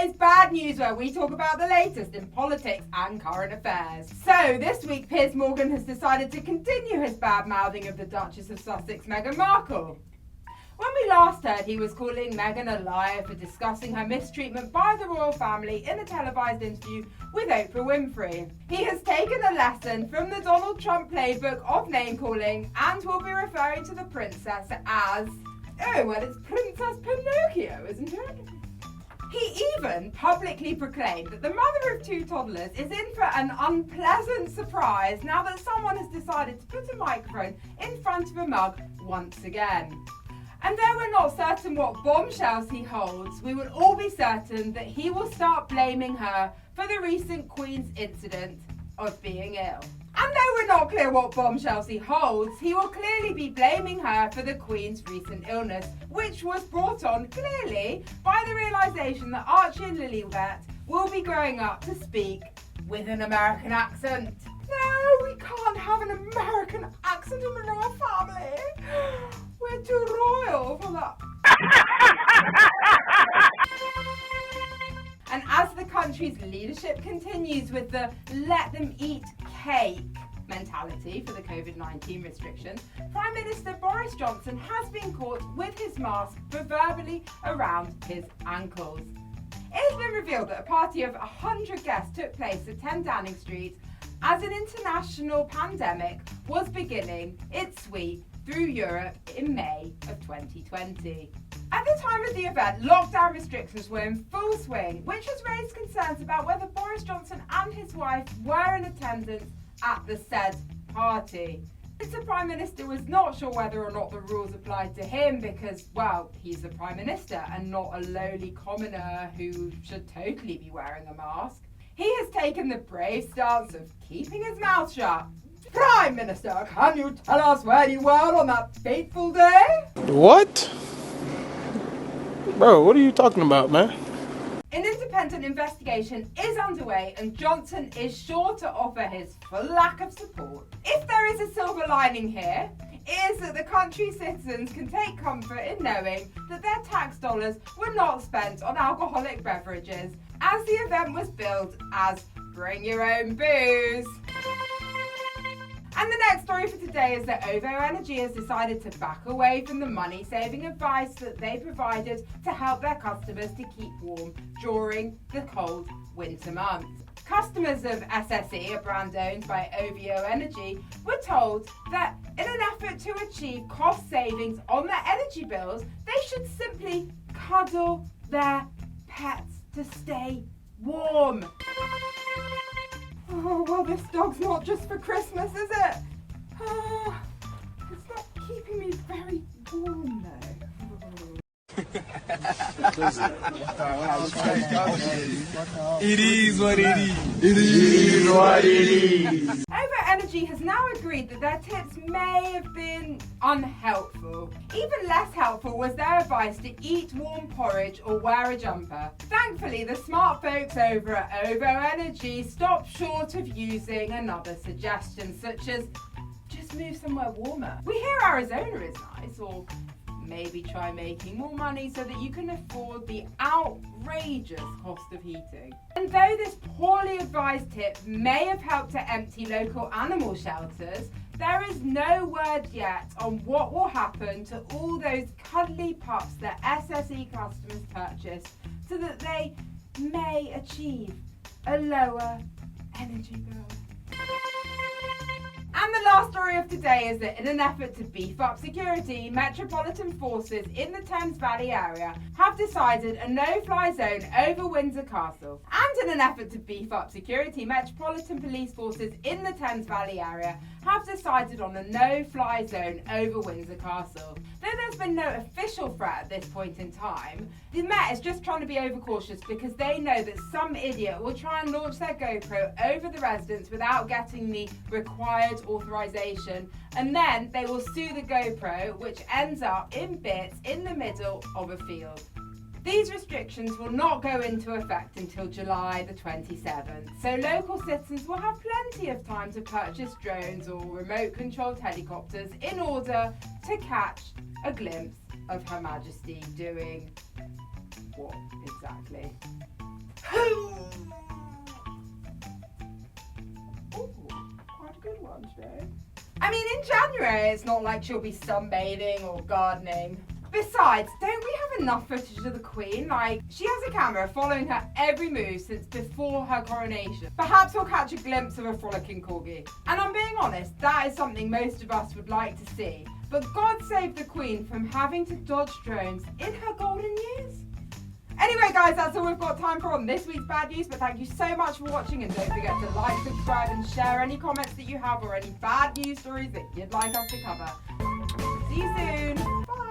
today's bad news, where we talk about the latest in politics and current affairs. So this week, Piers Morgan has decided to continue his bad mouthing of the Duchess of Sussex, Meghan Markle. When we last heard, he was calling Meghan a liar for discussing her mistreatment by the royal family in a televised interview with Oprah Winfrey. He has taken a lesson from the Donald Trump playbook of name-calling and will be referring to the princess as, oh, well, it's Princess Pinocchio, isn't it? He even publicly proclaimed that the mother of two toddlers is in for an unpleasant surprise now that someone has decided to put a microphone in front of a mug once again. And though we're not certain what bombshells he holds, we will all be certain that he will start blaming her for the recent Queen's incident of being ill. And though we're not clear what bombshells he holds, he will clearly be blaming her for the Queen's recent illness, which was brought on clearly by the realisation that Archie and Lilibet will be growing up to speak with an American accent. No, we can't have an American accent in the royal family. We're too royal for that. And as the country's leadership continues with the let them eat cake mentality for the COVID-19 restrictions, Prime Minister Boris Johnson has been caught with his mask proverbially around his ankles. It has been revealed that a party of 100 guests took place at 10 Downing Street as an international pandemic was beginning its sweep through Europe in May of 2020. At the time of the event, lockdown restrictions were in full swing, which has raised concerns about whether Boris Johnson and his wife were in attendance at the said party. The Prime Minister was not sure whether or not the rules applied to him because, well, he's the Prime Minister and not a lowly commoner who should totally be wearing a mask. He has taken the brave stance of keeping his mouth shut. Prime Minister, can you tell us where you were on that fateful day? What? Bro, what are you talking about, man? An independent investigation is underway and Johnson is sure to offer his full lack of support. If there is a silver lining here, it is that the country's citizens can take comfort in knowing that their tax dollars were not spent on alcoholic beverages, as the event was billed as bring your own booze. And the next story for today is that OVO Energy has decided to back away from the money-saving advice that they provided to help their customers to keep warm during the cold winter months. Customers of SSE, a brand owned by OVO Energy, were told that in an effort to achieve cost savings on their energy bills, they should simply cuddle their pets to stay warm. Oh, well, this dog's not just for Christmas, is it? It's not keeping me very warm, though. It is what it is. It is what it is. OVO Energy has now agreed that their tips may have been unhelpful. Even less helpful was their advice to eat warm porridge or wear a jumper. Thankfully, the smart folks over at OVO Energy stopped short of using another suggestion, such as just move somewhere warmer. We hear Arizona is nice, or maybe try making more money so that you can afford the outrageous cost of heating. And though this poorly advised tip may have helped to empty local animal shelters, there is no word yet on what will happen to all those cuddly pups that SSE customers purchase so that they may achieve a lower energy bill. And the last story of today is that in an effort to beef up security, Metropolitan forces in the Thames Valley area have decided a no-fly zone over Winsor Castle. And in an effort to beef up security, Metropolitan police forces in the Thames Valley area have decided on a no-fly zone over Windsor Castle. Though there's been no official threat at this point in time, the Met is just trying to be overcautious because they know that some idiot will try and launch their GoPro over the residence without getting the required authorization, and then they will sue the GoPro, which ends up in bits in the middle of a field. These restrictions will not go into effect until July the 27th, so local citizens will have plenty of time to purchase drones or remote-controlled helicopters in order to catch a glimpse of Her Majesty doing what exactly? Ooh, quite a good one today. I mean, in January, it's not like she'll be sunbathing or gardening. Besides, don't we have enough footage of the Queen? Like, she has a camera following her every move since before her coronation. Perhaps we'll catch a glimpse of a frolicking corgi. And I'm being honest, that is something most of us would like to see. But God save the Queen from having to dodge drones in her golden years. Anyway guys, that's all we've got time for on this week's Bad News, but thank you so much for watching, and don't forget to like, subscribe and share any comments that you have or any bad news stories that you'd like us to cover. See you soon. Bye.